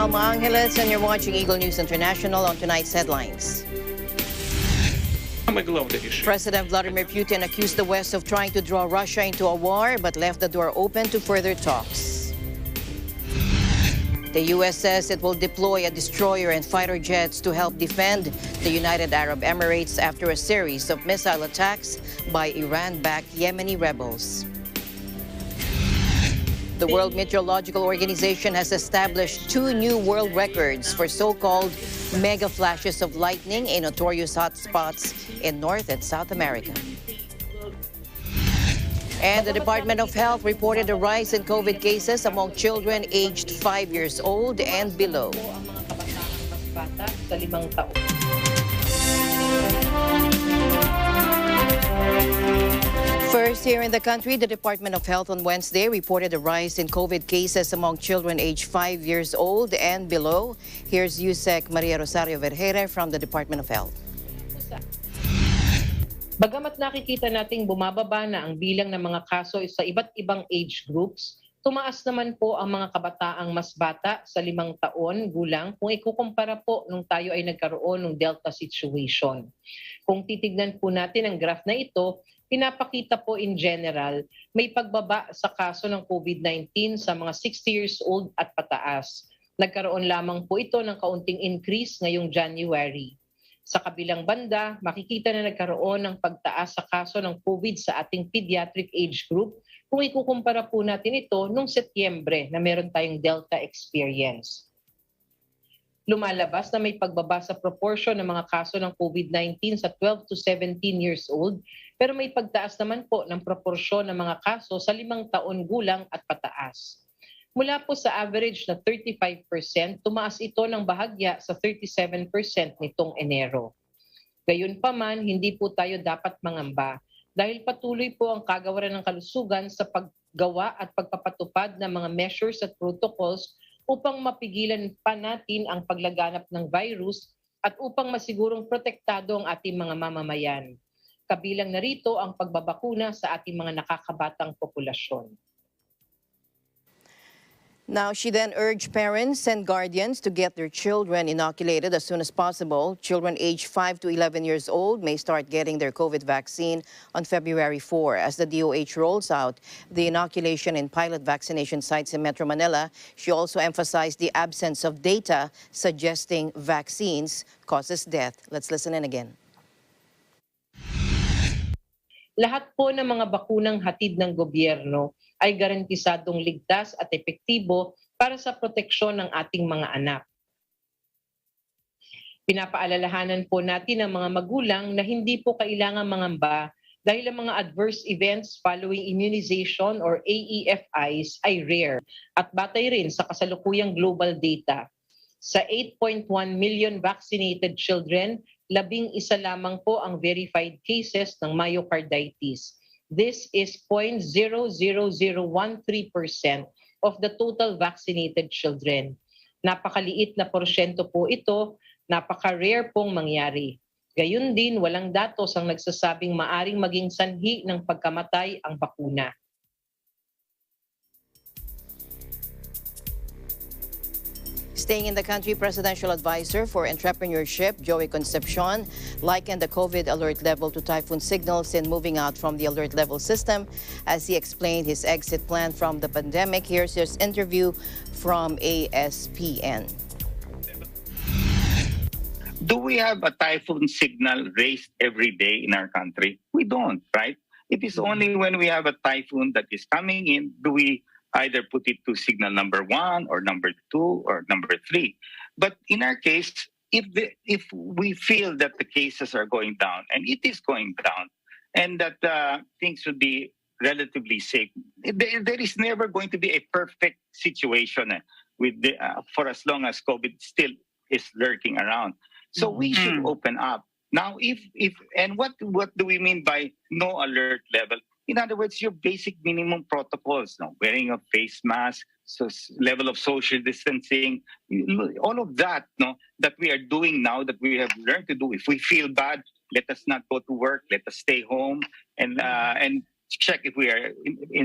Alma Angeles, and you're watching Eagle News International. On tonight's headlines. President Vladimir Putin accused the West of trying to draw Russia into a war, but left the door open to further talks. The U.S. says it will deploy a destroyer and fighter jets to help defend the United Arab Emirates after a series of missile attacks by Iran-backed Yemeni rebels. The World Meteorological Organization has established 2 new world records for so-called mega flashes of lightning in notorious hotspots in North and South America. And the Department of Health reported a rise in COVID cases among children aged 5 years old and below. First, here in the country, the Department of Health on Wednesday reported a rise in COVID cases among children aged 5 years old and below. Here's USEC Maria Rosario Vergere from the Department of Health. Bagamat nakikita nating bumababa na ang bilang ng mga kaso sa iba't ibang age groups, tumaas naman po ang mga kabataang mas bata sa 5 taon gulang kung ikukumpara po nung tayo ay nagkaroon ng Delta situation. Kung titignan po natin ang graph na ito, pinapakita po in general, may pagbaba sa kaso ng COVID-19 sa mga 60 years old at pataas. Nagkaroon lamang po ito ng kaunting increase ngayong January. Sa kabilang banda, makikita na nagkaroon ng pagtaas sa kaso ng COVID sa ating pediatric age group kung ikukumpara po natin ito noong Setyembre na meron tayong Delta experience. Lumalabas na may pagbaba sa proportion ng mga kaso ng COVID-19 sa 12 to 17 years old, pero may pagtaas naman po ng proportion ng mga kaso sa 5 taon gulang at pataas. Mula po sa average na 35%, tumaas ito ng bahagya sa 37% nitong Enero. Gayunpaman, hindi po tayo dapat mangamba dahil patuloy po ang kagawaran ng kalusugan sa paggawa at pagpapatupad ng mga measures at protocols upang mapigilan pa natin ang paglaganap ng virus at upang masigurong protektado ang ating mga mamamayan. Kabilang na rito ang pagbabakuna sa ating mga nakakabatang populasyon. Now, she then urged parents and guardians to get their children inoculated as soon as possible. Children aged 5 to 11 years old may start getting their COVID vaccine on February 4. As the DOH rolls out the inoculation in pilot vaccination sites in Metro Manila, she also emphasized the absence of data suggesting vaccines causes death. Let's listen in again. Lahat po ng mga bakunang hatid ng gobyerno ay garantisadong ligtas at epektibo para sa proteksyon ng ating mga anak. Pinapaalalahanan po natin ang mga magulang na hindi po kailangan mangamba dahil ang mga adverse events following immunization or AEFIs ay rare at batay rin sa kasalukuyang global data. Sa 8.1 million vaccinated children, 11 lamang po ang verified cases ng myocarditis. This is 0.00013% of the total vaccinated children. Napakaliit na porsyento po ito, napaka-rare pong mangyari. Gayun din, walang datos ang nagsasabing maaring maging sanhi ng pagkamatay ang bakuna. Staying in the country, Presidential Advisor for Entrepreneurship, Joey Concepcion, likened the COVID alert level to typhoon signals in moving out from the alert level system as he explained his exit plan from the pandemic. Here's his interview from ASPN. Do we have a typhoon signal raised every day in our country? We don't, right? It is only when we have a typhoon that is coming in do we either put it to signal number 1 or number 2 or number 3. But in our case, if we feel that the cases are going down, and it is going down, and that things would be relatively safe, there is never going to be a perfect situation with for as long as COVID still is lurking around. So we should open up. Now, and what do we mean by no alert level? In other words, your basic minimum protocols, no? Wearing a face mask, so level of social distancing, all of that, no, that we are doing now, that we have learned to do. If we feel bad, let us not go to work, let us stay home, and check if we are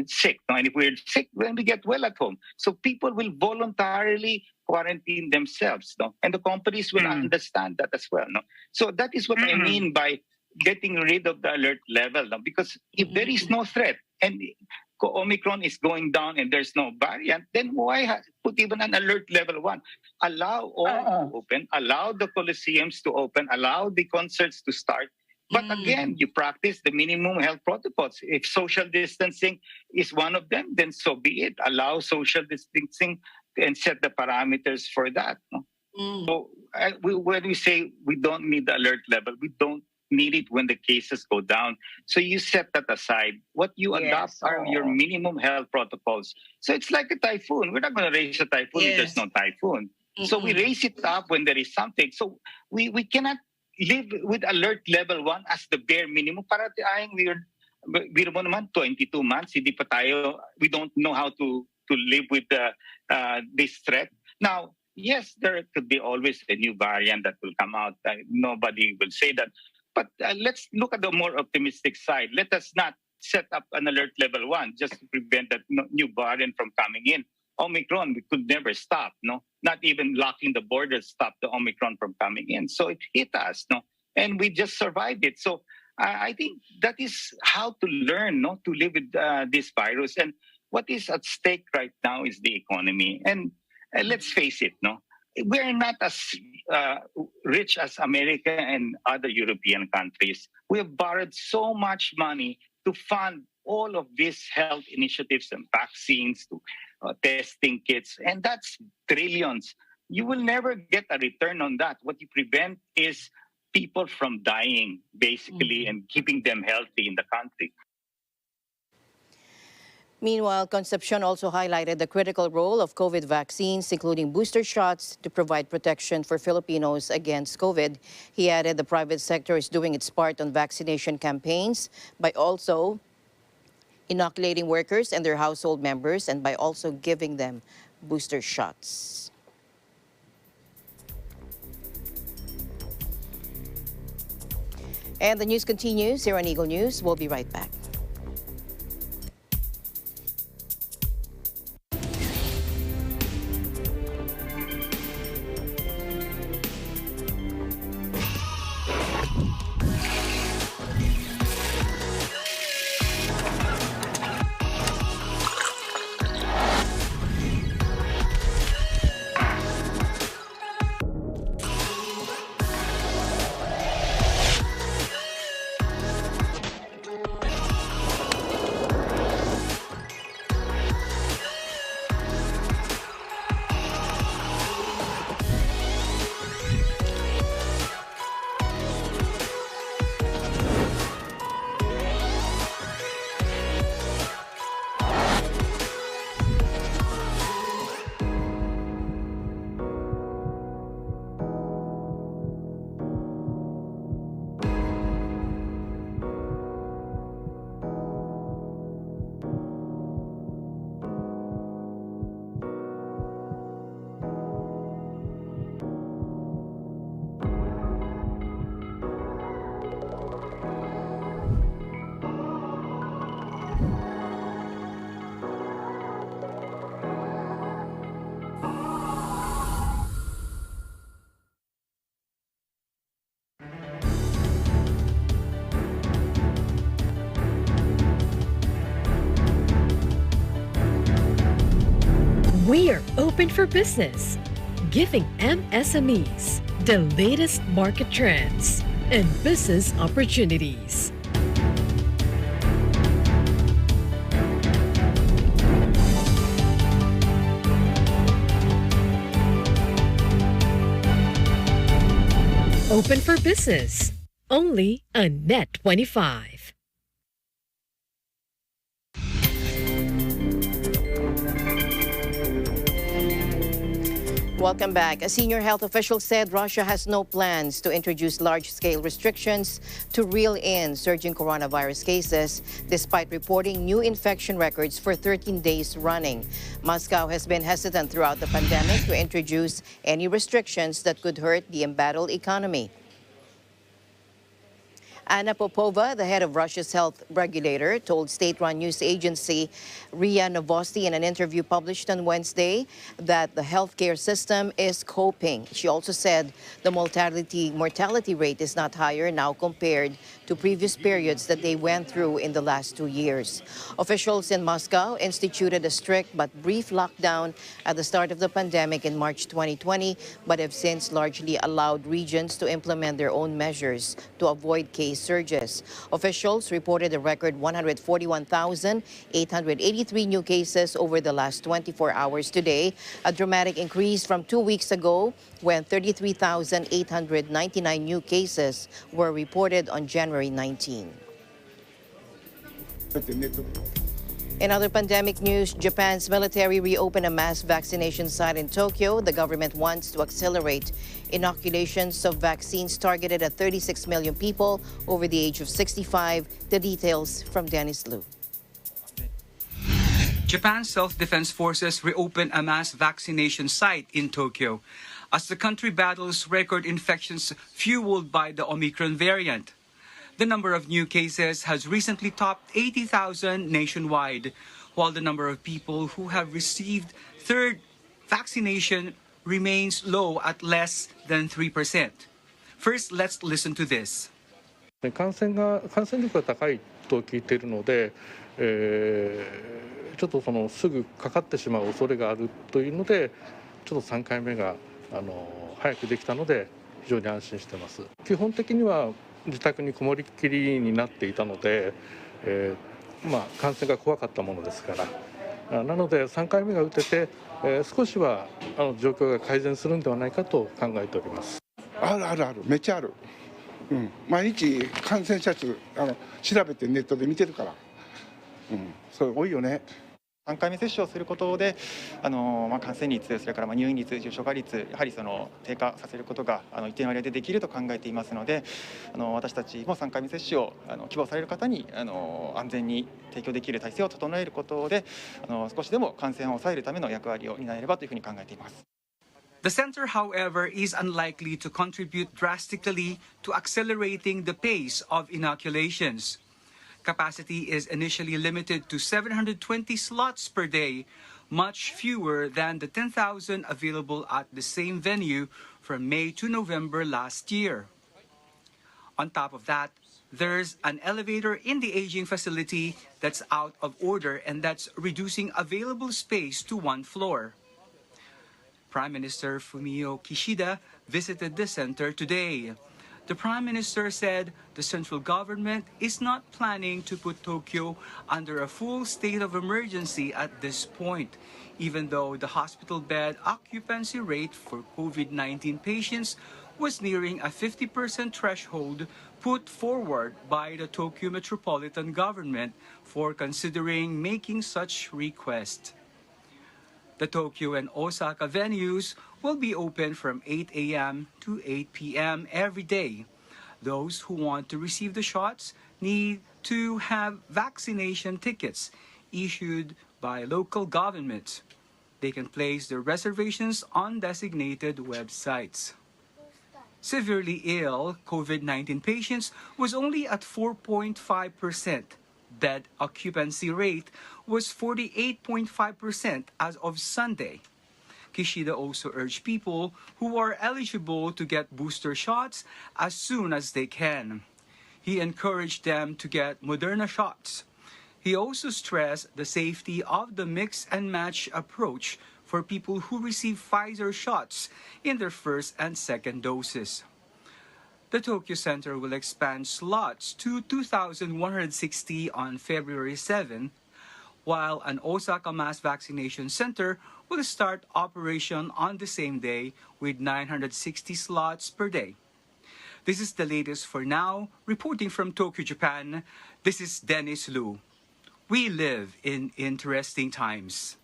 sick. No? And if we're sick, then we get well at home. So people will voluntarily quarantine themselves, no? And the companies will understand that as well, no? So that is what I mean by getting rid of the alert level, no? Because if there is no threat and Omicron is going down and there's no variant, then why put even an alert level 1? Allow all to open, allow the coliseums to open, allow the concerts to start. But again, you practice the minimum health protocols. If social distancing is one of them, then so be it. Allow social distancing and set the parameters for that. No? So when we say we don't need the alert level, we don't need it when the cases go down. So you set that aside. What you adopt are your minimum health protocols. So it's like a typhoon. We're not going to raise a typhoon if there's no typhoon. So we raise it up when there is something. So we cannot live with alert level 1 as the bare minimum. Para tayong we naman 22 months, hindi pa tayo, we don't know how to live with this threat. Now, yes, there could be always a new variant that will come out. Nobody will say that. But let's look at the more optimistic side. Let us not set up an alert level 1 just to prevent that new variant from coming in. Omicron, we could never stop, no? Not even locking the borders stopped the Omicron from coming in. So it hit us, no? And we just survived it. So I think that is how to learn, no? To live with this virus. And what is at stake right now is the economy. And let's face it, no? We're not as rich as America and other European countries. We have borrowed so much money to fund all of these health initiatives and vaccines to testing kits, and that's trillions. You will never get a return on that. What you prevent is people from dying, basically, and keeping them healthy in the country. Meanwhile, Concepcion also highlighted the critical role of COVID vaccines, including booster shots, to provide protection for Filipinos against COVID. He added the private sector is doing its part on vaccination campaigns by also inoculating workers and their household members and by also giving them booster shots. And the news continues here on Eagle News. We'll be right back. We are open for business, giving MSMEs the latest market trends and business opportunities. Open for business, only on Net 25. Welcome back. A senior health official said Russia has no plans to introduce large-scale restrictions to reel in surging coronavirus cases, despite reporting new infection records for 13 days running. Moscow has been hesitant throughout the pandemic to introduce any restrictions that could hurt the embattled economy. Anna Popova, the head of Russia's health regulator, told state-run news agency RIA Novosti in an interview published on Wednesday that the healthcare system is coping. She also said the mortality rate is not higher now compared to previous periods that they went through in the last 2 years. Officials in Moscow instituted a strict but brief lockdown at the start of the pandemic in March 2020, but have since largely allowed regions to implement their own measures to avoid case surges. Officials reported a record 141,883 new cases over the last 24 hours today, a dramatic increase from 2 weeks ago when 33,899 new cases were reported on January 19. In other pandemic news, Japan's military reopened a mass vaccination site in Tokyo. The government wants to accelerate inoculations of vaccines targeted at 36 million people over the age of 65. The details from Dennis Liu. Japan's self-defense forces reopened a mass vaccination site in Tokyo as the country battles record infections fueled by the Omicron variant. The number of new cases has recently topped 80,000 nationwide, while the number of people who have received third vaccination remains low at less than 3%. First, let's listen to this. 感染力が高いと聞いているので、ちょっとすぐかかってしまう恐れがあるというので、ちょっと3回目が早くできたので非常に安心しています。基本的には自宅にこもりっきりになっていたので、感染が怖かったものですから、なので3回目が打てて、少しは状況が改善するんではないかと考えております。あるめっちゃある。毎日感染者数調べてネットで見てるから、それ多いよね。3回目接種をすることで感染率、それから入院率、重症化率、やはり低下させることが一定の割合でできると考えていますので、私たちも3回目接種を希望される方に安全に提供できる体制を整えることで少しでも感染を抑えるための役割を担えればというふうに考えています。The center, however, is unlikely to contribute drastically to accelerating the pace of inoculations. Capacity is initially limited to 720 slots per day, much fewer than the 10,000 available at the same venue from May to November last year. On top of that, there's an elevator in the aging facility that's out of order and that's reducing available space to one floor. Prime Minister Fumio Kishida visited the center today. The Prime Minister said the central government is not planning to put Tokyo under a full state of emergency at this point, even though the hospital bed occupancy rate for COVID-19 patients was nearing a 50% threshold put forward by the Tokyo Metropolitan Government for considering making such request. The Tokyo and Osaka venues will be open from 8 a.m. to 8 p.m. every day. Those who want to receive the shots need to have vaccination tickets issued by local governments. They can place their reservations on designated websites. Severely ill COVID-19 patients was only at 4.5%. Bed occupancy rate was 48.5% as of Sunday. Kishida also urged people who are eligible to get booster shots as soon as they can. He encouraged them to get Moderna shots. He also stressed the safety of the mix and match approach for people who receive Pfizer shots in their first and second doses. The Tokyo Center will expand slots to 2,160 on February 7, while an Osaka mass vaccination center will start operation on the same day with 960 slots per day. This is the latest for now. Reporting from Tokyo, Japan, this is Dennis Liu. We live in interesting times.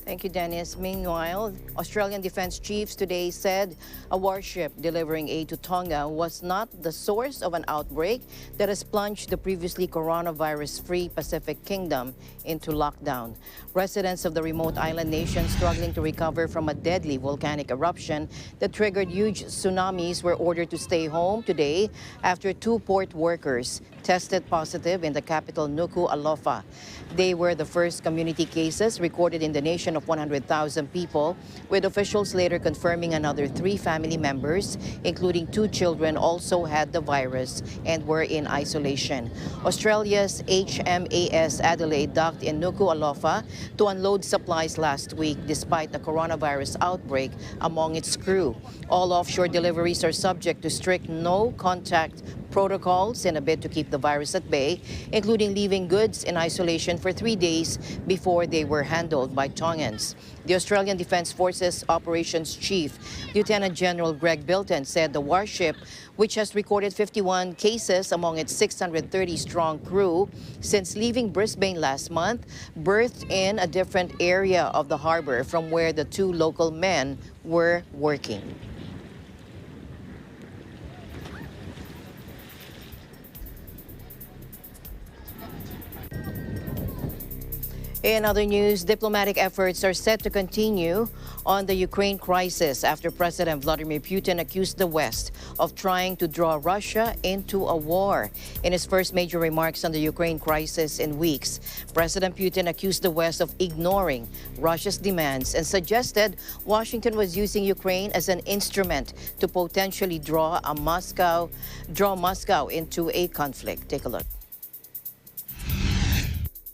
Thank you, Dennis. Meanwhile, Australian defense chiefs today said a warship delivering aid to Tonga was not the source of an outbreak that has plunged the previously coronavirus-free Pacific Kingdom into lockdown. Residents of the remote island nation struggling to recover from a deadly volcanic eruption that triggered huge tsunamis were ordered to stay home today after 2 port workers tested positive in the capital Nuku'alofa. They were the first community cases recorded in the nation of 100,000 people, with officials later confirming another 3 family members, including 2 children, also had the virus and were in isolation. Australia's HMAS Adelaide docked in Nuku'alofa to unload supplies last week despite the coronavirus outbreak among its crew. All offshore deliveries are subject to strict no-contact protocols in a bid to keep the virus at bay, including leaving goods in isolation for 3 days before they were handled by Tongans. The Australian Defence Forces Operations Chief, Lieutenant General Greg Bilton, said the warship, which has recorded 51 cases among its 630-strong crew since leaving Brisbane last month, berthed in a different area of the harbour from where the 2 local men were working. In other news, diplomatic efforts are set to continue on the Ukraine crisis after President Vladimir Putin accused the West of trying to draw Russia into a war. In his first major remarks on the Ukraine crisis in weeks, President Putin accused the West of ignoring Russia's demands and suggested Washington was using Ukraine as an instrument to potentially draw Moscow into a conflict. Take a look.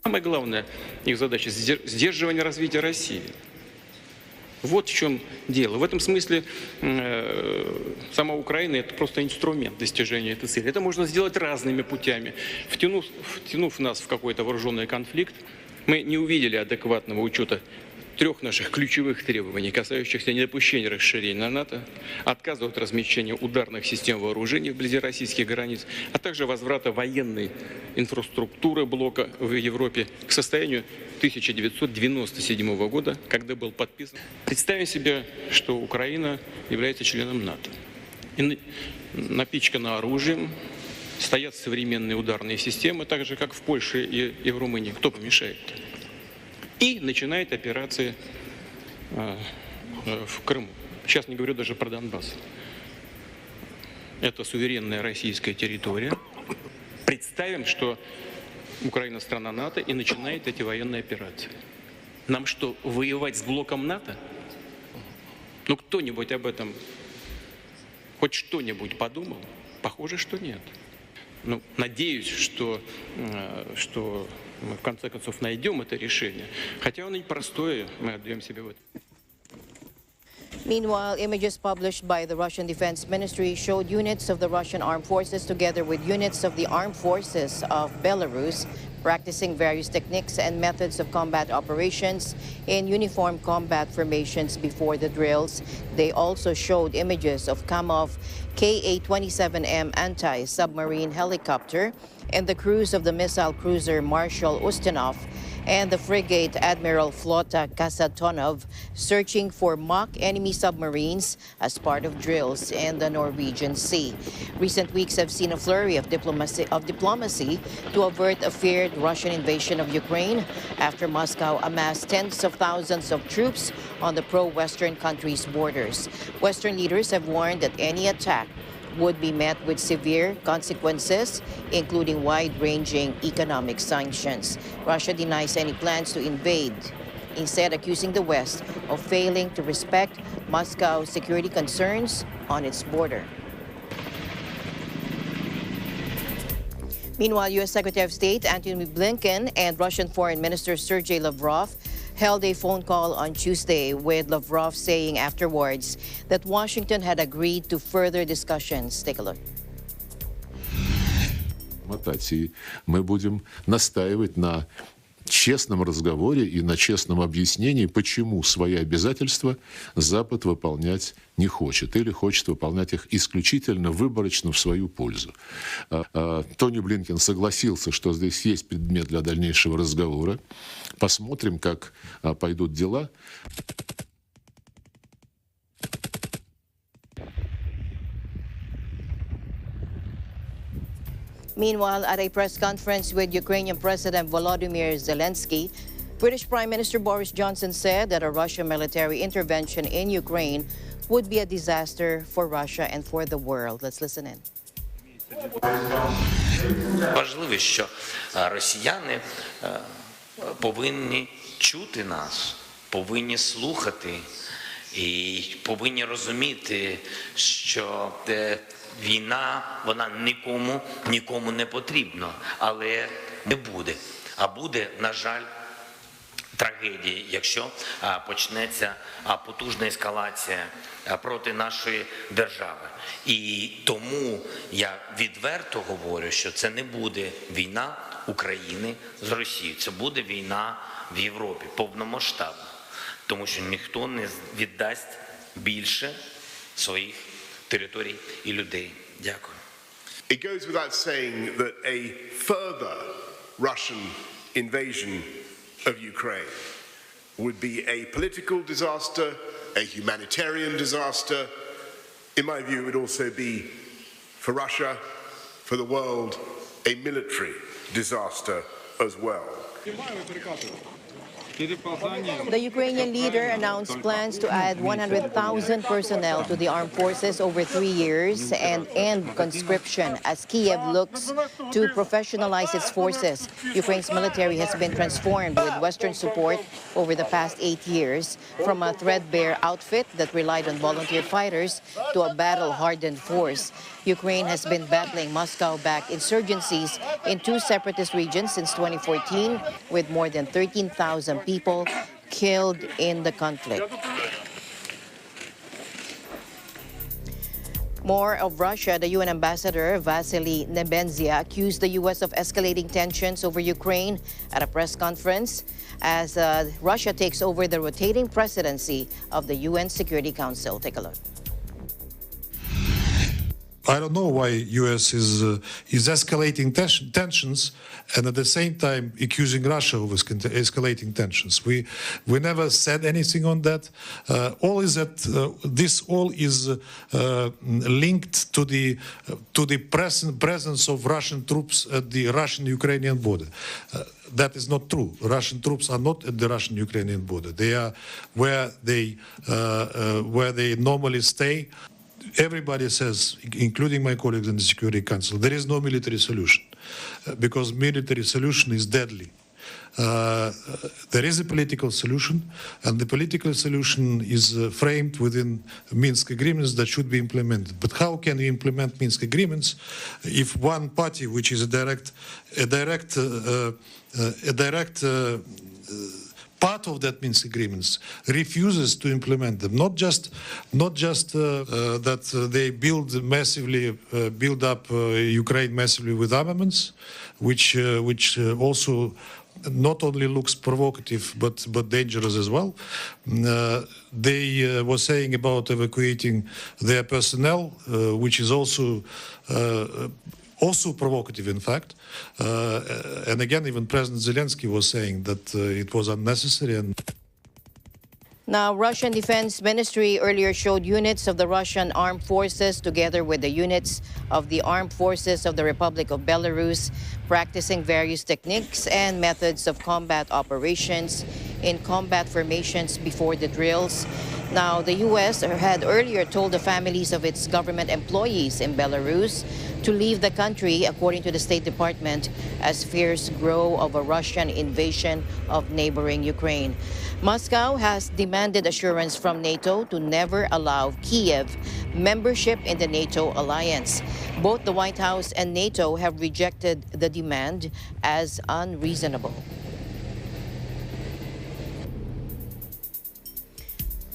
Самое главное, их задача – сдерживание развития России. Вот в чем дело. В этом смысле сама Украина – это просто инструмент достижения этой цели. Это можно сделать разными путями. Втянув нас в какой-то вооруженный конфликт, мы не увидели адекватного учета 3 наших ключевых требований, касающихся недопущения расширения НАТО, отказа от размещения ударных систем вооружений вблизи российских границ, а также возврата военной инфраструктуры блока в Европе к состоянию 1997 года, когда был подписан. Представим себе, что Украина является членом НАТО. И напичкана оружием, стоят современные ударные системы, так же, как в Польше и в Румынии. Кто помешает? И начинает операции в Крыму. Сейчас не говорю даже про Донбасс. Это суверенная российская территория. Представим, что Украина страна НАТО и начинает эти военные операции. Нам что, воевать с блоком НАТО? Ну, кто-нибудь об этом хоть что-нибудь подумал? Похоже, что нет. Ну, надеюсь, что мы в конце концов найдем это решение. Хотя оно непростое, мы отдаем себе в это. Meanwhile, images published by the Russian Defense Ministry showed units of the Russian armed forces together with units of the armed forces of Belarus practicing various techniques and methods of combat operations in uniform combat formations before the drills. They also showed images of Kamov Ka-27M anti-submarine helicopter and the crews of the missile cruiser Marshal Ustinov and the frigate Admiral Flota Kasatonov searching for mock enemy submarines as part of drills in the Norwegian Sea. Recent weeks have seen a flurry of diplomacy to avert a feared Russian invasion of Ukraine after Moscow amassed tens of thousands of troops on the pro-Western country's borders. Western leaders have warned that any attack would be met with severe consequences, including wide-ranging economic sanctions. Russia denies any plans to invade, instead accusing the West of failing to respect Moscow's security concerns on its border. Meanwhile, U.S. Secretary of State Antony Blinken and Russian Foreign Minister Sergei Lavrov held a phone call on Tuesday, with Lavrov saying afterwards that Washington had agreed to further discussions. Take a look. Мы будем настаивать на честном разговоре и на честном объяснении, почему свои обязательства Запад выполнять не хочет или хочет выполнять их исключительно выборочно в свою пользу. Тони Блинкен согласился, что здесь есть предмет для дальнейшего разговора. Посмотрим, как пойдут дела. Meanwhile, at a press conference with Ukrainian President Volodymyr Zelensky, British Prime Minister Boris Johnson said that a Russian military intervention in Ukraine would be a disaster for Russia and for the world. Let's listen in. Важливо, що росіяни повинні чути нас, повинні слухати і повинні розуміти, що війна, вона нікому не потрібна, але не буде. А буде, на жаль, трагедія, якщо почнеться потужна ескалація проти нашої держави. І тому я відверто говорю, що це не буде війна України з Росією, це буде війна в Європі, повномасштабна, тому що ніхто не віддасть більше своїх територій і людей. Дякую. It goes without saying that a further Russian invasion of Ukraine would be a political disaster, a humanitarian disaster. In my view, it would also be, for Russia, for the world, a military disaster as well. The Ukrainian leader announced plans to add 100,000 personnel to the armed forces over 3 years and end conscription as Kiev looks to professionalize its forces. Ukraine's military has been transformed with Western support over the past 8 years, from a threadbare outfit that relied on volunteer fighters to a battle-hardened force. Ukraine has been battling Moscow-backed insurgencies in 2 separatist regions since 2014, with more than 13,000 people killed in the conflict. More of Russia. The UN ambassador, Vasily Nebenzia, accused the U.S. of escalating tensions over Ukraine at a press conference as Russia takes over the rotating presidency of the UN Security Council. Take a look. I don't know why U.S. is escalating tensions and at the same time accusing Russia of escalating tensions. We never said anything on that. All is that this all is linked to the presence of Russian troops at the Russian-Ukrainian border. That is not true. Russian troops are not at the Russian-Ukrainian border. They are where they normally stay. Everybody says, including my colleagues in the Security Council, there is no military solution because military solution is deadly. There is a political solution, and the political solution is framed within Minsk agreements that should be implemented. But how can we implement Minsk agreements if one party, which is a direct part of that Minsk agreements, refuses to implement them? Not just that they build up Ukraine massively with armaments, which also not only looks provocative but dangerous as well. They were saying about evacuating their personnel, which is also provocative, in fact. And again, even President Zelensky was saying that it was unnecessary. Now, Russian Defense Ministry earlier showed units of the Russian armed forces together with the units of the armed forces of the Republic of Belarus practicing various techniques and methods of combat operations in combat formations before the drills. Now, the U.S. had earlier told the families of its government employees in Belarus to leave the country, according to the State Department, as fears grow of a Russian invasion of neighboring Ukraine. Moscow has demanded assurance from NATO to never allow Kiev membership in the NATO alliance. Both the White House and NATO have rejected the demand as unreasonable.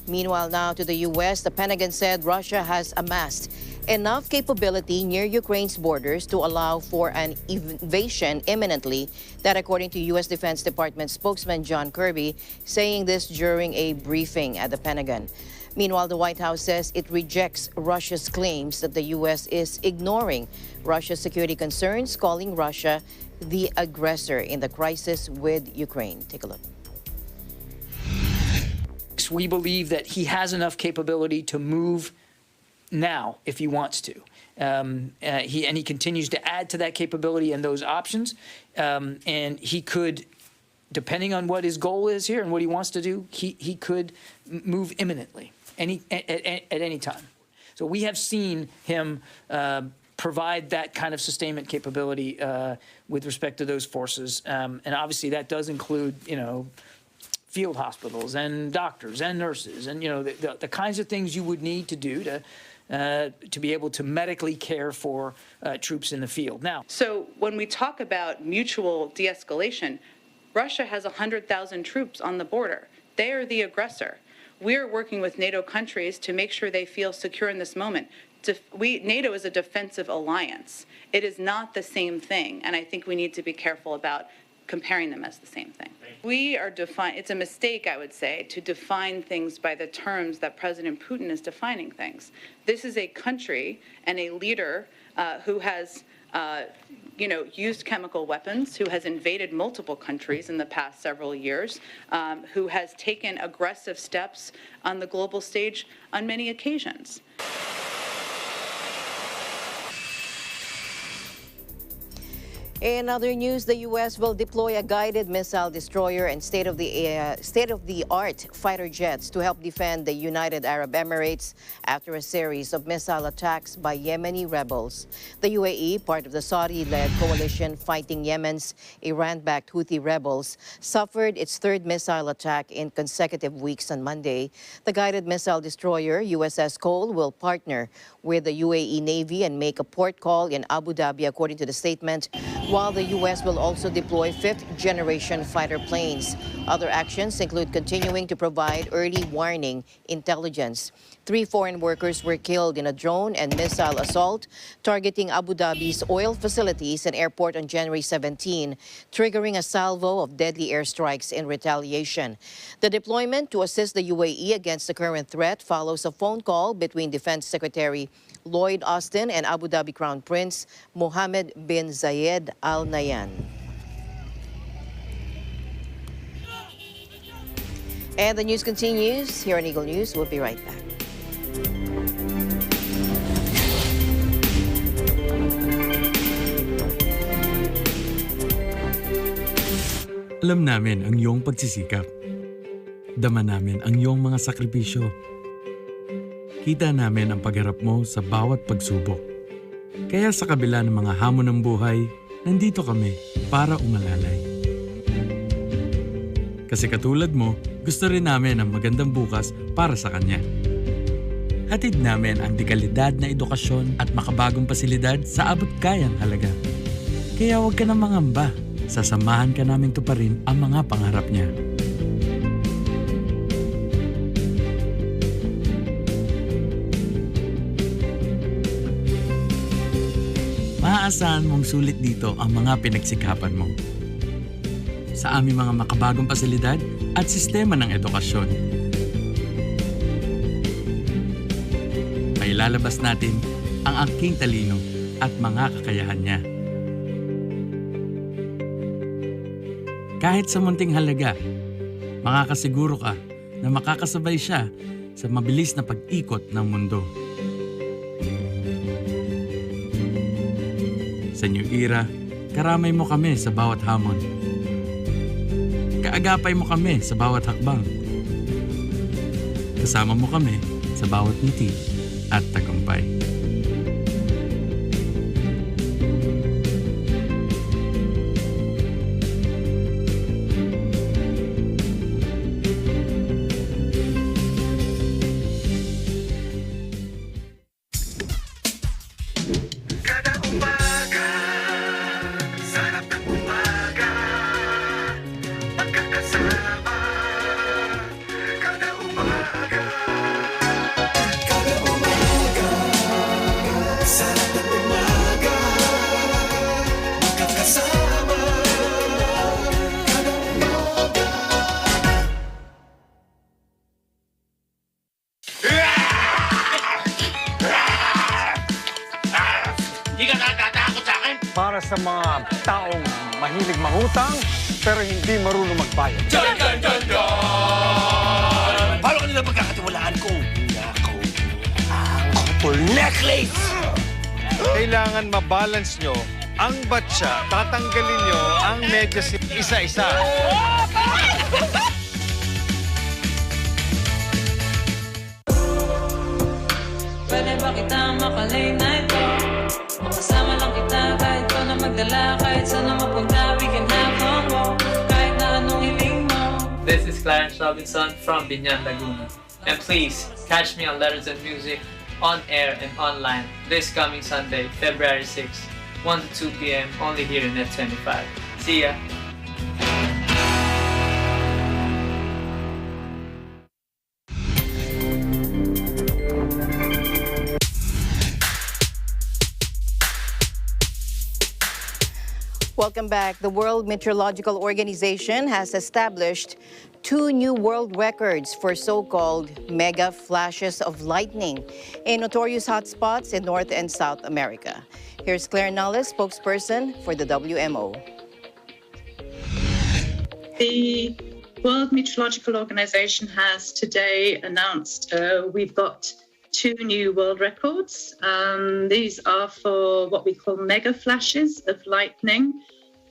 Meanwhile, now to the U.S., the Pentagon said Russia has amassed enough capability near Ukraine's borders to allow for an invasion imminently. That according to U.S. Defense Department spokesman John Kirby, saying this during a briefing at the Pentagon. Meanwhile, the White House says it rejects Russia's claims that the U.S. is ignoring Russia's security concerns, calling Russia the aggressor in the crisis with Ukraine. Take a look. We believe that he has enough capability to move now if he wants to. He continues to add to that capability and those options. And he could, depending on what his goal is here and what he wants to do, he could move imminently at any time. So we have seen him provide that kind of sustainment capability with respect to those forces. And obviously that does include, field hospitals and doctors and nurses and, the kinds of things you would need to do to be able to medically care for troops in the field. Now, so when we talk about mutual de-escalation, Russia has 100,000 troops on the border. They are the aggressor. We're working with NATO countries to make sure they feel secure in this moment. NATO is a defensive alliance. It is not the same thing, and I think we need to be careful about comparing them as the same thing. We are it's a mistake, I would say, to define things by the terms that President Putin is defining things. This is a country and a leader who has used chemical weapons, who has invaded multiple countries in the past several years, who has taken aggressive steps on the global stage on many occasions. In other news, the U.S. will deploy a guided missile destroyer and state-of-the-art fighter jets to help defend the United Arab Emirates after a series of missile attacks by Yemeni rebels. The UAE, part of the Saudi-led coalition fighting Yemen's Iran-backed Houthi rebels, suffered its third missile attack in consecutive weeks on Monday. The guided missile destroyer, USS Cole, will partner with the UAE Navy and make a port call in Abu Dhabi, according to the statement, while the U.S. will also deploy fifth-generation fighter planes. Other actions include continuing to provide early warning intelligence. 3 foreign workers were killed in a drone and missile assault targeting Abu Dhabi's oil facilities and airport on January 17, triggering a salvo of deadly airstrikes in retaliation. The deployment to assist the UAE against the current threat follows a phone call between Defense Secretary Lloyd Austin and Abu Dhabi Crown Prince Mohammed bin Zayed Al Nahyan. And the news continues here on Eagle News. We'll be right back. Alam namin ang iyong pagsisikap. Dama namin ang iyong mga sakripisyo. Kita namin ang pagharap mo sa bawat pagsubok. Kaya sa kabila ng mga hamon ng buhay, nandito kami para umalalay. Kasi katulad mo, gusto rin namin ang magandang bukas para sa kanya. Hatid namin ang dekalidad na edukasyon at makabagong pasilidad sa abot kayang halaga. Kaya huwag ka nang mangamba. Sasamahan ka namin tuparin ang mga pangarap niya. Maaasahan mong sulit dito ang mga pinagsikapan mo. Sa aming mga makabagong pasilidad at sistema ng edukasyon. Mailalabas natin ang aking talino at mga kakayahan niya. Kahit sa munting halaga, makakasiguro ka na makakasabay siya sa mabilis na pag-ikot ng mundo. Sa New Era, karamay mo kami sa bawat hamon. Kaagapay mo kami sa bawat hakbang. Kasama mo kami sa bawat ngiti at tagumpay. para sa mga taong mahilig mangutang pero hindi marunong magbayad. Dyan, dyan, dyan, dyan! Paano kanila pagkakatiwalaan kung nakaw ang couple necklace? Kailangan mabalance nyo ang batsa. Tatanggalin nyo ang medyas isa-isa. Pwede ba kita makalay na ito? Makasama lang kita kahit pa na magdala. Kahit saan na mapunta, we can have long walk. Kahit na anong hiling mo. This is Clarence Robinson from Binyan, Laguna. And please, catch me on Letters and Music, on air and online, this coming Sunday, February 6, 1 to 2 p.m. only here in Net 25. See ya! Welcome back. The World Meteorological Organization has established 2 new world records for so-called mega flashes of lightning in notorious hotspots in North and South America. Here's Claire Nales, spokesperson for the WMO. The World Meteorological Organization has today announced we've got 2 new world records. These are for what we call mega flashes of lightning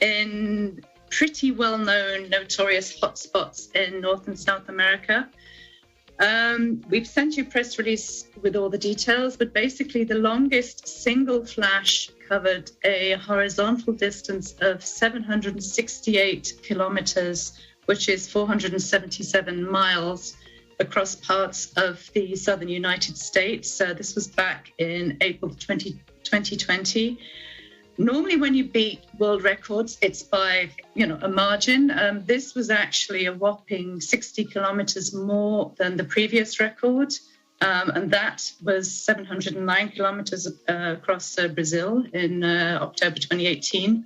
in pretty well-known, notorious hotspots in North and South America. We've sent you a press release with all the details, but basically the longest single flash covered a horizontal distance of 768 kilometers, which is 477 miles, across parts of the southern United States. This was back in April 2020. Normally when you beat world records, it's by a margin. This was actually a whopping 60 kilometers more than the previous record, and that was 709 kilometers across Brazil in October 2018.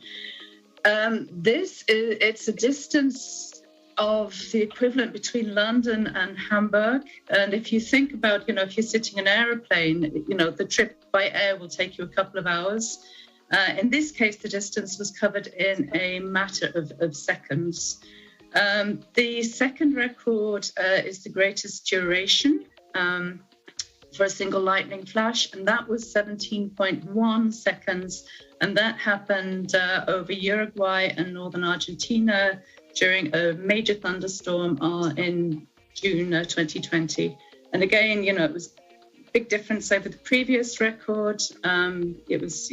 It's a distance of the equivalent between London and Hamburg. And if you think about, if you're sitting in an aeroplane, the trip by air will take you a couple of hours. In this case, the distance was covered in a matter of seconds. The second record is the greatest duration for a single lightning flash, and that was 17.1 seconds. And that happened over Uruguay and northern Argentina during a major thunderstorm in June 2020. And again, it was a big difference over the previous record. It was,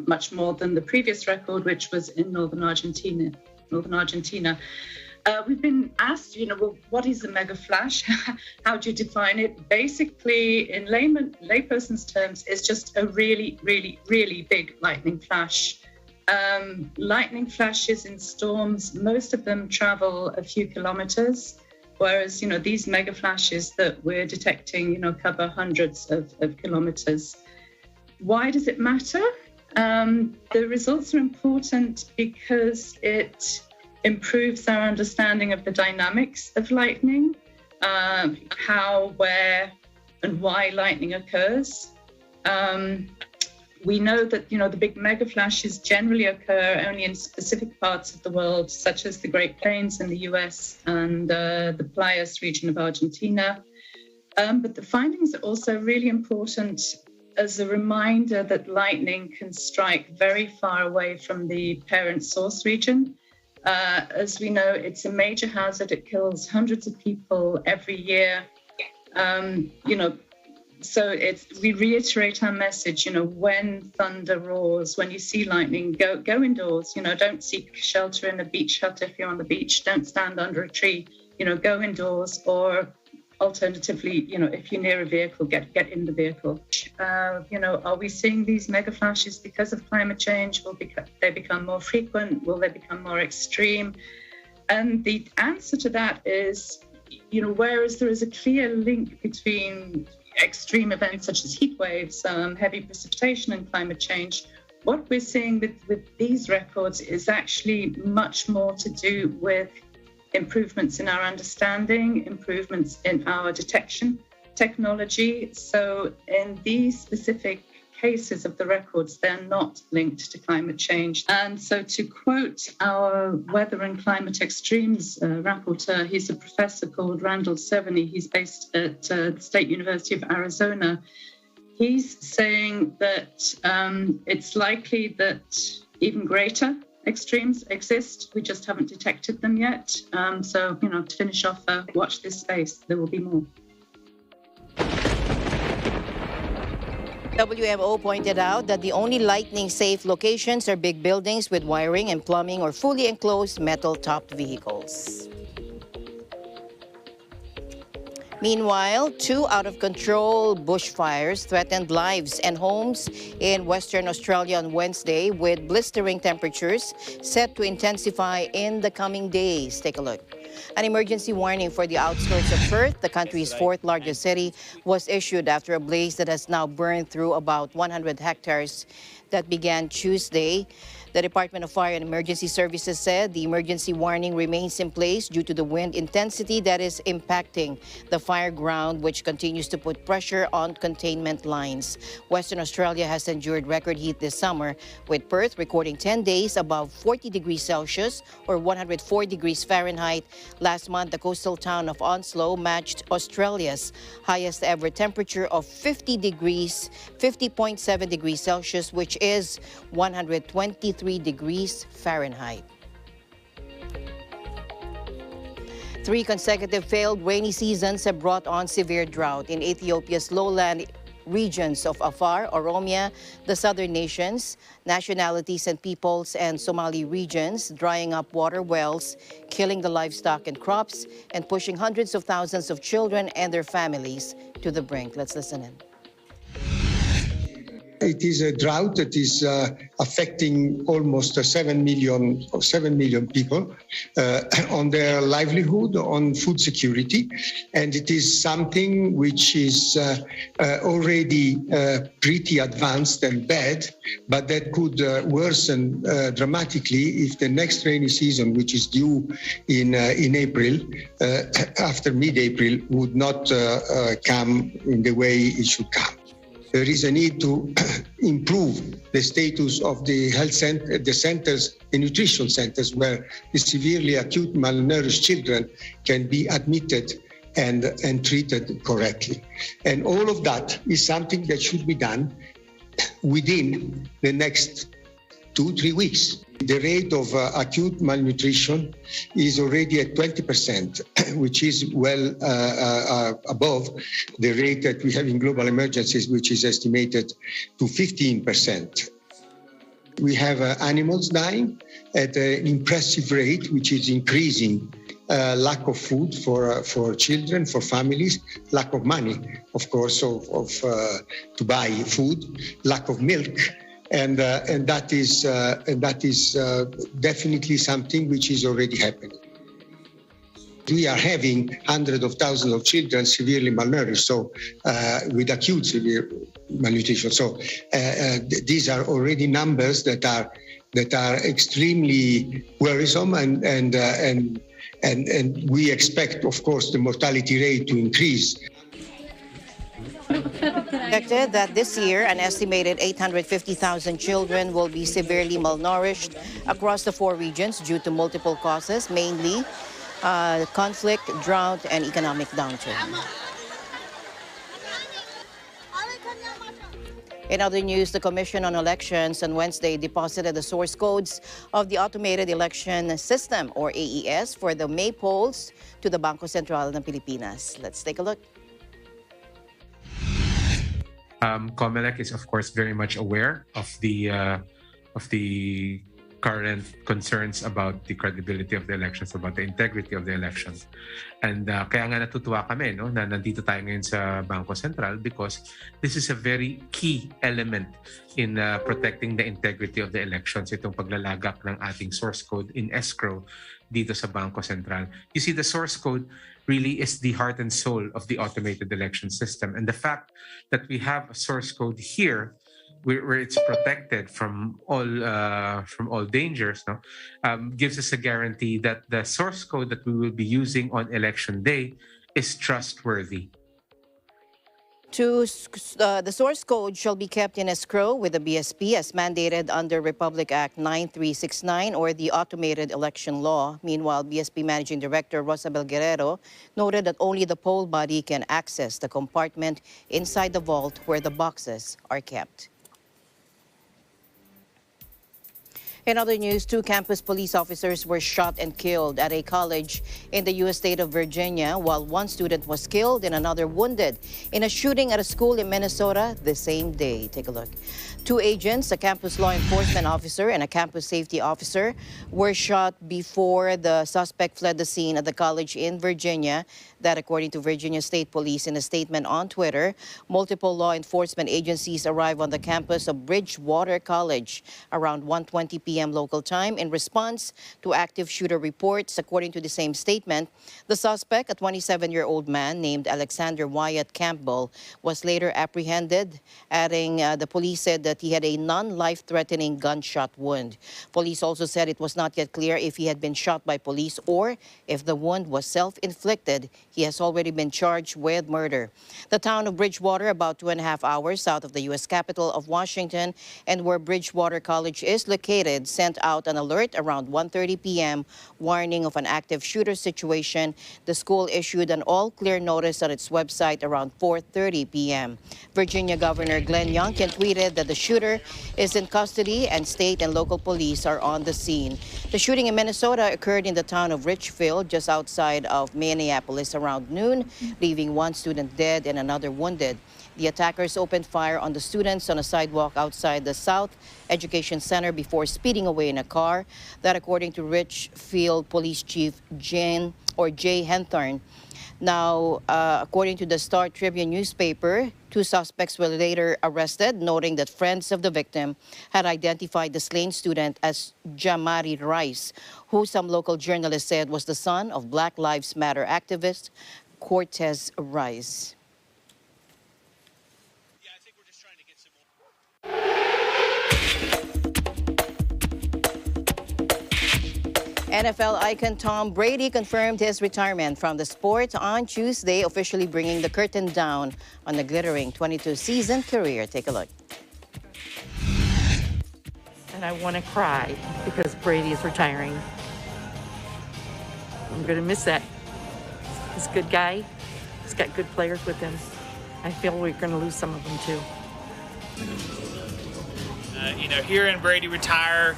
much more than the previous record, which was in northern Argentina. We've been asked, what is a mega flash? How do you define it? Basically, in layperson's terms, it's just a really, really, really big lightning flash. Lightning flashes in storms, most of them travel a few kilometers, whereas, these mega flashes that we're detecting, cover hundreds of kilometers. Why does it matter? The results are important because it improves our understanding of the dynamics of lightning, how, where, and why lightning occurs. We know that, the big mega flashes generally occur only in specific parts of the world, such as the Great Plains in the US and the Playas region of Argentina. But the findings are also really important as a reminder that lightning can strike very far away from the parent source region. As we know, it's a major hazard. It kills hundreds of people every year. So we reiterate our message, when thunder roars, when you see lightning, go indoors, don't seek shelter in a beach hut if you're on the beach, don't stand under a tree, go indoors, or alternatively, if you're near a vehicle, get in the vehicle. Are we seeing these mega flashes because of climate change? Will they become more frequent? Will they become more extreme? And the answer to that is, whereas there is a clear link between extreme events such as heat waves, heavy precipitation and climate change, what we're seeing with these records is actually much more to do with improvements in our understanding, improvements in our detection technology. So in these specific cases of the records, they're not linked to climate change. And so to quote our weather and climate extremes rapporteur, he's a professor called Randall Seveny. He's based at the State University of Arizona. He's saying that it's likely that even greater extremes exist. We just haven't detected them yet. So, to finish off, watch this space. There will be more. WMO pointed out that the only lightning-safe locations are big buildings with wiring and plumbing or fully enclosed metal-topped vehicles. Meanwhile, 2 out-of-control bushfires threatened lives and homes in Western Australia on Wednesday, with blistering temperatures set to intensify in the coming days. Take a look. An emergency warning for the outskirts of Perth, the country's 4th largest city, was issued after a blaze that has now burned through about 100 hectares that began Tuesday. The Department of Fire and Emergency Services said the emergency warning remains in place due to the wind intensity that is impacting the fire ground, which continues to put pressure on containment lines. Western Australia has endured record heat this summer, with Perth recording 10 days above 40 degrees Celsius or 104 degrees Fahrenheit. Last month, the coastal town of Onslow matched Australia's highest ever temperature of 50.7 degrees Celsius, which is 123 degrees Fahrenheit. 3 consecutive failed rainy seasons have brought on severe drought in Ethiopia's lowland regions of Afar, Oromia, the southern nations, nationalities and peoples, and Somali regions, drying up water wells, killing the livestock and crops, and pushing hundreds of thousands of children and their families to the brink. Let's listen in. It is a drought that is affecting almost 7 million people on their livelihood, on food security. And it is something which is already pretty advanced and bad, but that could worsen dramatically if the next rainy season, which is due in April, after mid-April, would not come in the way it should come. There is a need to improve the status of the health center, the centers, the nutrition centers, where the severely acute malnourished children can be admitted and treated correctly. And all of that is something that should be done within the next 2-3 weeks. The rate of acute malnutrition is already at 20%, which is well above the rate that we have in global emergencies, which is estimated to 15%. We have animals dying at an impressive rate, which is increasing. Lack of food for children, for families, lack of money, of course, to buy food, lack of milk. And that is definitely something which is already happening. We are having hundreds of thousands of children severely malnourished, so with acute severe malnutrition. So these are already numbers that are extremely worrisome, and we expect, of course, the mortality rate to increase. Projected that this year, an estimated 850,000 children will be severely malnourished across the 4 regions due to multiple causes, mainly conflict, drought, and economic downturn. In other news, the Commission on Elections on Wednesday deposited the source codes of the Automated Election System, or AES, for the May polls to the Bangko Sentral ng Pilipinas. Let's take a look. COMELEC is, of course, very much aware of the current concerns about the credibility of the elections, about the integrity of the elections. And kaya nga natutuwa kami na nandito tayo ngayon sa Bangko Sentral, because this is a very key element in protecting the integrity of the elections, itong paglalagak ng ating source code in escrow dito sa Bangko Sentral. You see, the source code really is the heart and soul of the automated election system. And the fact that we have a source code here where it's protected from all dangers, gives us a guarantee that the source code that we will be using on election day is trustworthy. The source code shall be kept in escrow with the BSP as mandated under Republic Act 9369 or the Automated Election Law. Meanwhile, BSP Managing Director Rosabel Guerrero noted that only the poll body can access the compartment inside the vault where the boxes are kept. In other news, 2 campus police officers were shot and killed at a college in the U.S. state of Virginia, while 1 student was killed and another wounded in a shooting at a school in Minnesota the same day. Take a look. 2 agents, a campus law enforcement officer and a campus safety officer, were shot before the suspect fled the scene at the college in Virginia. That, according to Virginia State Police in a statement on Twitter, multiple law enforcement agencies arrived on the campus of Bridgewater College around 1:20 p.m. local time in response to active shooter reports. According to the same statement, the suspect, a 27-year-old man named Alexander Wyatt Campbell, was later apprehended, adding the police said that he had a non-life-threatening gunshot wound. Police also said it was not yet clear if he had been shot by police or if the wound was self-inflicted. He has already been charged with murder. The town of Bridgewater, about 2.5 hours south of the U.S. capital of Washington, and where Bridgewater College is located, sent out an alert around 1:30 p.m. warning of an active shooter situation. The school issued an all-clear notice on its website around 4:30 p.m. Virginia Governor Glenn Youngkin tweeted that the shooter is in custody and state and local police are on the scene. The shooting in Minnesota occurred in the town of Richfield, just outside of Minneapolis, around noon, leaving 1 student dead and another wounded. The attackers opened fire on the students on a sidewalk outside the South Education Center before speeding away in a car. That, according to Richfield Police Chief Jay Henthorn. Now, according to the Star Tribune newspaper, 2 suspects were later arrested, noting that friends of the victim had identified the slain student as Jamari Rice, who some local journalists said was the son of Black Lives Matter activist Cortez Rice. NFL icon Tom Brady confirmed his retirement from the sport on Tuesday, officially bringing the curtain down on the glittering 22-season career. Take a look. And I want to cry because Brady is retiring. I'm going to miss that. He's a good guy. He's got good players with him. I feel we're going to lose some of them too. Hearing Brady retire,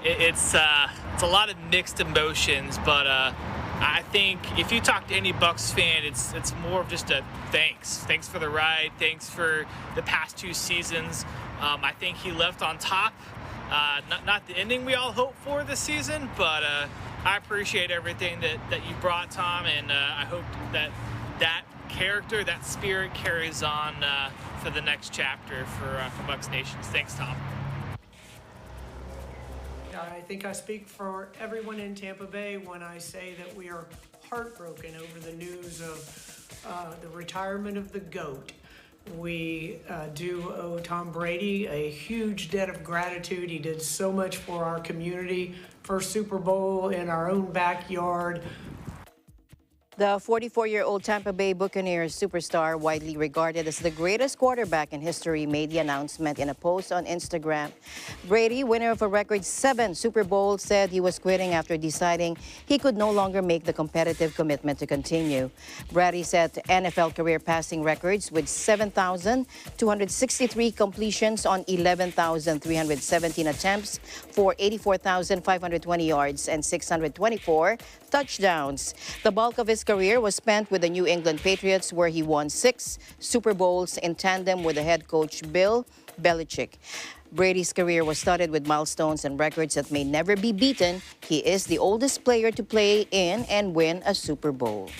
it's a lot of mixed emotions, but I think if you talk to any Bucs fan, it's more of just a thanks. Thanks for the ride. Thanks for the past 2 seasons. I think he left on top. Not the ending we all hoped for this season, but I appreciate everything that you brought, Tom, and I hope that character, that spirit carries on for the next chapter for Bucs Nation. Thanks, Tom. I think I speak for everyone in Tampa Bay when I say that we are heartbroken over the news of the retirement of the GOAT. We do owe Tom Brady a huge debt of gratitude. He did so much for our community. First Super Bowl in our own backyard. The 44-year-old Tampa Bay Buccaneers superstar, widely regarded as the greatest quarterback in history, made the announcement in a post on Instagram. Brady, winner of a record 7 Super Bowls, said he was quitting after deciding he could no longer make the competitive commitment to continue. Brady set NFL career passing records with 7,263 completions on 11,317 attempts for 84,520 yards and 624 touchdowns. The bulk of his career was spent with the New England Patriots, where he won 6 Super Bowls in tandem with the head coach Bill Belichick. Brady's career was studded with milestones and records that may never be beaten. He is the oldest player to play in and win a Super Bowl.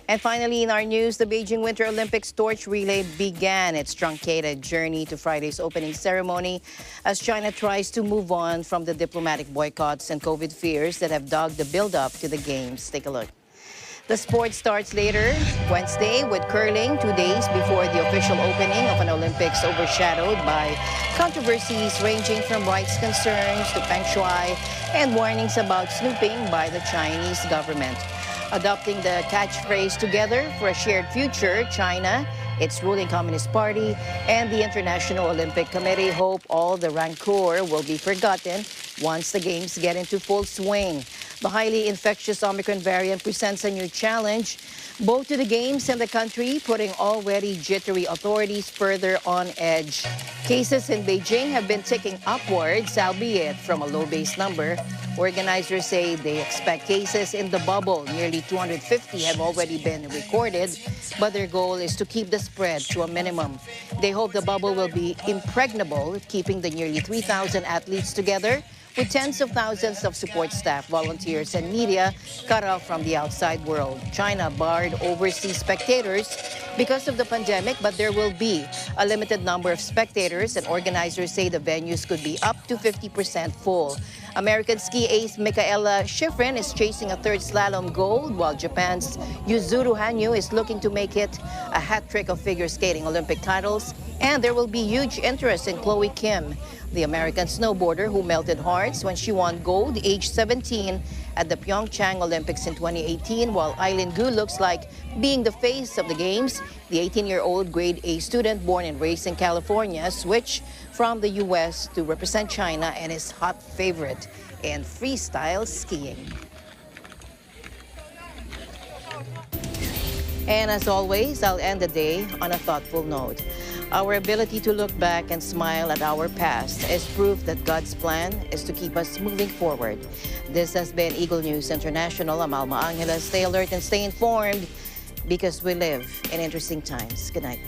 And finally, in our news, the Beijing Winter Olympics torch relay began its truncated journey to Friday's opening ceremony as China tries to move on from the diplomatic boycotts and COVID fears that have dogged the build-up to the Games. Take a look. The sport starts later Wednesday with curling, 2 days before the official opening of an Olympics overshadowed by controversies ranging from rights concerns to feng shui and warnings about snooping by the Chinese government. Adopting the catchphrase "Together for a Shared Future," China, its ruling Communist Party, and the International Olympic Committee hope all the rancor will be forgotten once the Games get into full swing. The highly infectious Omicron variant presents a new challenge, both to the Games and the country, putting already jittery authorities further on edge. Cases in Beijing have been ticking upwards, albeit from a low base number. Organizers say they expect cases in the bubble. Nearly 250 have already been recorded, but their goal is to keep the spread to a minimum. They hope the bubble will be impregnable, keeping the nearly 3,000 athletes together, with tens of thousands of support staff, volunteers, and media cut off from the outside world. China barred overseas spectators because of the pandemic, but there will be a limited number of spectators, and organizers say the venues could be up to 50% full. American ski ace Michaela Schifrin is chasing a third slalom gold, while Japan's Yuzuru Hanyu is looking to make it a hat trick of figure skating Olympic titles. And there will be huge interest in Chloe Kim, the American snowboarder who melted hearts when she won gold, age 17, at the Pyeongchang Olympics in 2018, while Eileen Gu looks like being the face of the Games. The 18-year-old grade A student born and raised in California switched from the U.S. to represent China and is hot favorite in freestyle skiing. And as always, I'll end the day on a thoughtful note. Our ability to look back and smile at our past is proof that God's plan is to keep us moving forward. This has been Eagle News International. I'm Alma Angeles. Stay alert and stay informed because we live in interesting times. Good night.